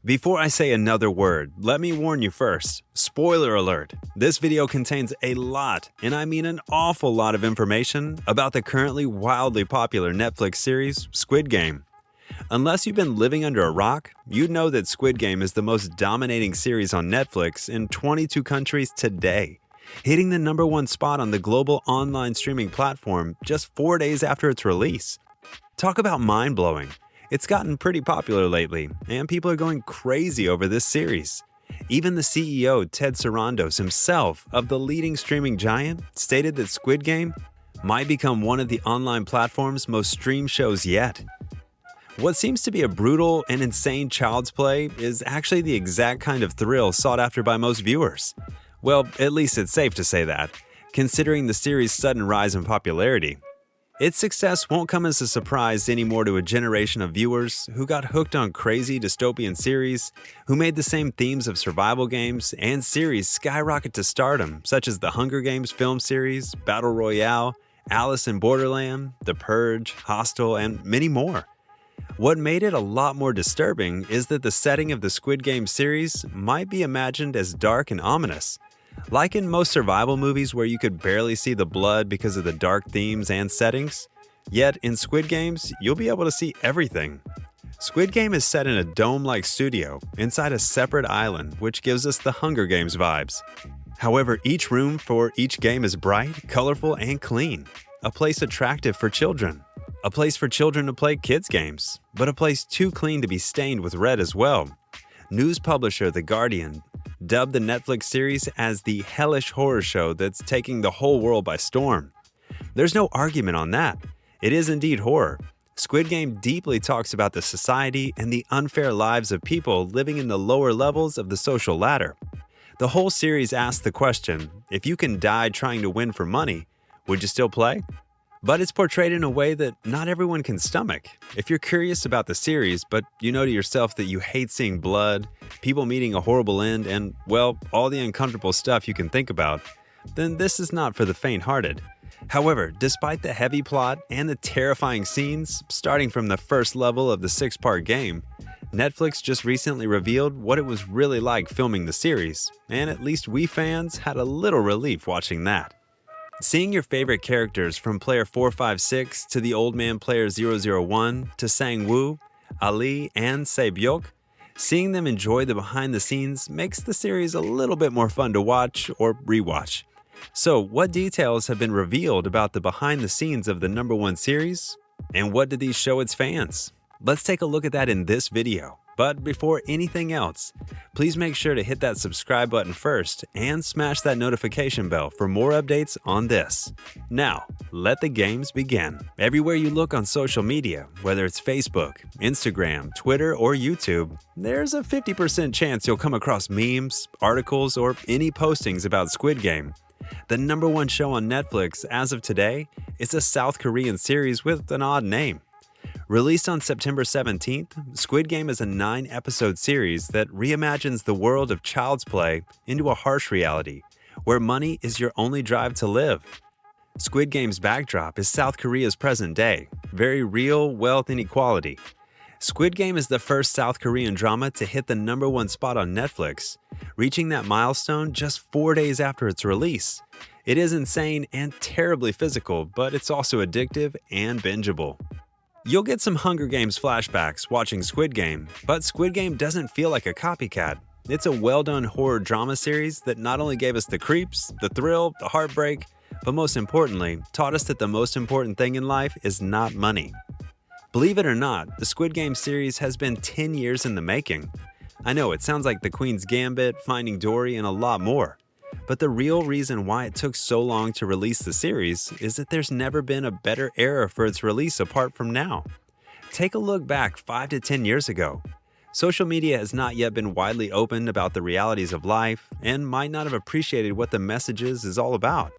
Before I say another word, let me warn you first. Spoiler alert. This video contains a lot, and I mean an awful lot of information about the currently wildly popular Netflix series Squid Game. Unless you've been living under a rock, you'd know that Squid Game is the most dominating series on Netflix in 22 countries today, hitting the #1 spot on the global online streaming platform just 4 days after its release. Talk about mind-blowing. It's gotten pretty popular lately, and people are going crazy over this series. Even the CEO Ted Sarandos himself of the leading streaming giant stated that Squid Game might become one of the online platform's most streamed shows yet. What seems to be a brutal and insane child's play is actually the exact kind of thrill sought after by most viewers. Well, at least it's safe to say that, considering the series' sudden rise in popularity. Its success won't come as a surprise anymore to a generation of viewers who got hooked on crazy dystopian series, who made the same themes of survival games and series skyrocket to stardom, such as the Hunger Games film series, Battle Royale, Alice in Borderland, The Purge, Hostel, and many more. What made it a lot more disturbing is that the setting of the Squid Game series might be imagined as dark and ominous. Like in most survival movies where you could barely see the blood because of the dark themes and settings, yet in Squid Games, you'll be able to see everything. Squid Game is set in a dome-like studio inside a separate island, which gives us the Hunger Games vibes. However, each room for each game is bright, colorful, and clean. A place attractive for children. A place for children to play kids' games, but a place too clean to be stained with red as well. News publisher The Guardian dubbed the Netflix series as the hellish horror show that's taking the whole world by storm. There's no argument on that. It is indeed horror. Squid Game deeply talks about the society and the unfair lives of people living in the lower levels of the social ladder. The whole series asks the question, if you can die trying to win for money, would you still play? But it's portrayed in a way that not everyone can stomach. If you're curious about the series, but you know to yourself that you hate seeing blood, people meeting a horrible end, and, well, all the uncomfortable stuff you can think about, then this is not for the faint-hearted. However, despite the heavy plot and the terrifying scenes, starting from the first level of the 6-part game, Netflix just recently revealed what it was really like filming the series, and at least we fans had a little relief watching that. Seeing your favorite characters from player 456 to the old man player 001 to Sang-woo, Ali, and Se-byuk, seeing them enjoy the behind the scenes makes the series a little bit more fun to watch or rewatch. So, what details have been revealed about the behind the scenes of the #1 series? And what did these show its fans? Let's take a look at that in this video. But before anything else, please make sure to hit that subscribe button first and smash that notification bell for more updates on this. Now, let the games begin. Everywhere you look on social media, whether it's Facebook, Instagram, Twitter, or YouTube, there's a 50% chance you'll come across memes, articles, or any postings about Squid Game. The #1 show on Netflix as of today is a South Korean series with an odd name. Released on September 17th, Squid Game is a 9-episode series that reimagines the world of child's play into a harsh reality, where money is your only drive to live. Squid Game's backdrop is South Korea's present day, very real wealth inequality. Squid Game is the first South Korean drama to hit the #1 spot on Netflix, reaching that milestone just 4 days after its release. It is insane and terribly physical, but it's also addictive and bingeable. You'll get some Hunger Games flashbacks watching Squid Game, but Squid Game doesn't feel like a copycat. It's a well-done horror drama series that not only gave us the creeps, the thrill, the heartbreak, but most importantly, taught us that the most important thing in life is not money. Believe it or not, the Squid Game series has been 10 years in the making. I know it sounds like The Queen's Gambit, Finding Dory, and a lot more. But the real reason why it took so long to release the series is that there's never been a better era for its release apart from now. Take a look back 5 to 10 years ago. Social media has not yet been widely open about the realities of life and might not have appreciated what the messages is all about.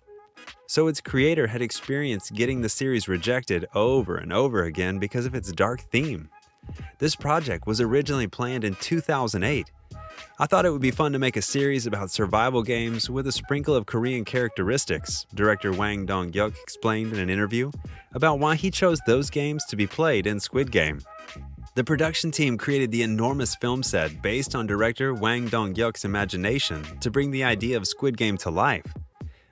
So its creator had experienced getting the series rejected over and over again because of its dark theme. This project was originally planned in 2008. I thought it would be fun to make a series about survival games with a sprinkle of Korean characteristics, director Wang Dong-hyuk explained in an interview about why he chose those games to be played in Squid Game. The production team created the enormous film set based on director Hwang Dong-hyuk's imagination to bring the idea of Squid Game to life.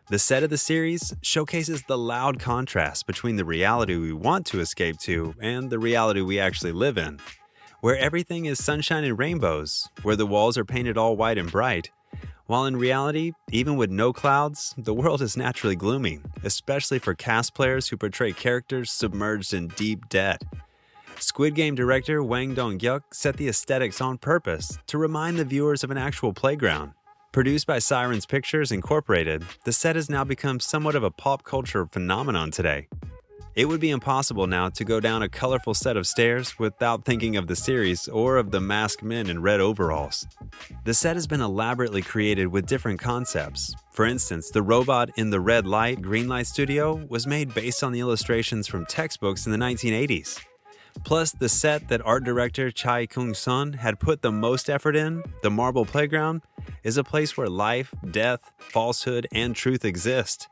The set of the series showcases the loud contrast between the reality we want to escape to and the reality we actually live in, where everything is sunshine and rainbows, where the walls are painted all white and bright, while in reality, even with no clouds, the world is naturally gloomy, especially for cast players who portray characters submerged in deep debt. Squid Game director Hwang Dong-hyuk set the aesthetics on purpose to remind the viewers of an actual playground. Produced by Sirens Pictures Incorporated, the set has now become somewhat of a pop culture phenomenon today. It would be impossible now to go down a colorful set of stairs without thinking of the series or of the masked men in red overalls. The set has been elaborately created with different concepts. For instance, the robot in the red light, green light studio was made based on the illustrations from textbooks in the 1980s. Plus, the set that art director Chai Kung-sun had put the most effort in, the Marble Playground, is a place where life, death, falsehood, and truth exist.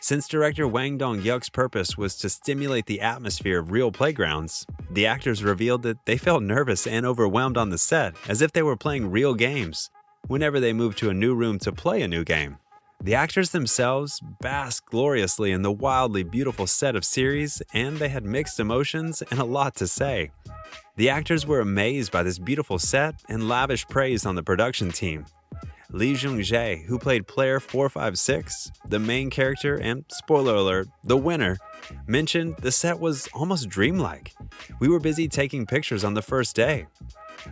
Since director Hwang Dong-hyuk's purpose was to stimulate the atmosphere of real playgrounds, the actors revealed that they felt nervous and overwhelmed on the set, as if they were playing real games, whenever they moved to a new room to play a new game. The actors themselves basked gloriously in the wildly beautiful set of series, and they had mixed emotions and a lot to say. The actors were amazed by this beautiful set and lavished praise on the production team. Lee Jung-jae, who played player 456, the main character and, spoiler alert, the winner, mentioned the set was almost dreamlike. We were busy taking pictures on the first day.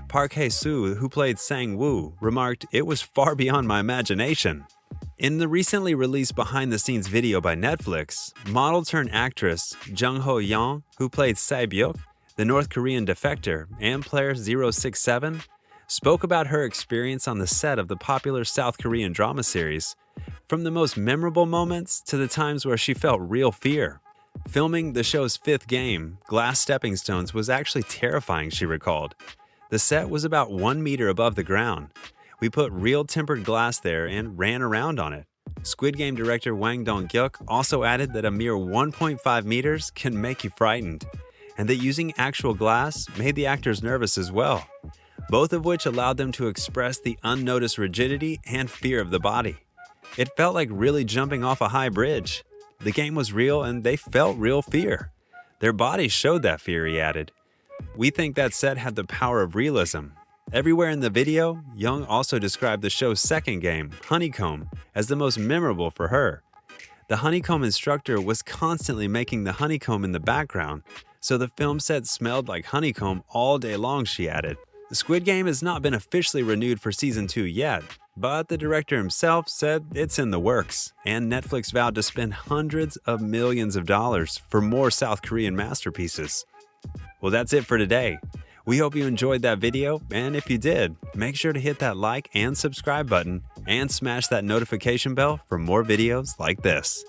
Park Hae-soo, who played Sang-woo, remarked, "It was far beyond my imagination." In the recently released behind-the-scenes video by Netflix, model-turned-actress Jung Ho-young, who played Sae-byuk, the North Korean defector, and player 067, spoke about her experience on the set of the popular South Korean drama series, from the most memorable moments to the times where she felt real fear. Filming the show's fifth game, Glass Stepping Stones, was actually terrifying, she recalled. The set was about 1 meter above the ground. We put real tempered glass there and ran around on it. Squid Game director Hwang Dong-hyuk also added that a mere 1.5 meters can make you frightened, and that using actual glass made the actors nervous as well, both of which allowed them to express the unnoticed rigidity and fear of the body. It felt like really jumping off a high bridge. The game was real and they felt real fear. Their bodies showed that fear, he added. We think that set had the power of realism. Everywhere in the video, Young also described the show's second game, Honeycomb, as the most memorable for her. The honeycomb instructor was constantly making the honeycomb in the background, so the film set smelled like honeycomb all day long, she added. The Squid Game has not been officially renewed for Season 2 yet, but the director himself said it's in the works, and Netflix vowed to spend hundreds of millions of dollars for more South Korean masterpieces. Well, that's it for today. We hope you enjoyed that video, and if you did, make sure to hit that like and subscribe button, and smash that notification bell for more videos like this.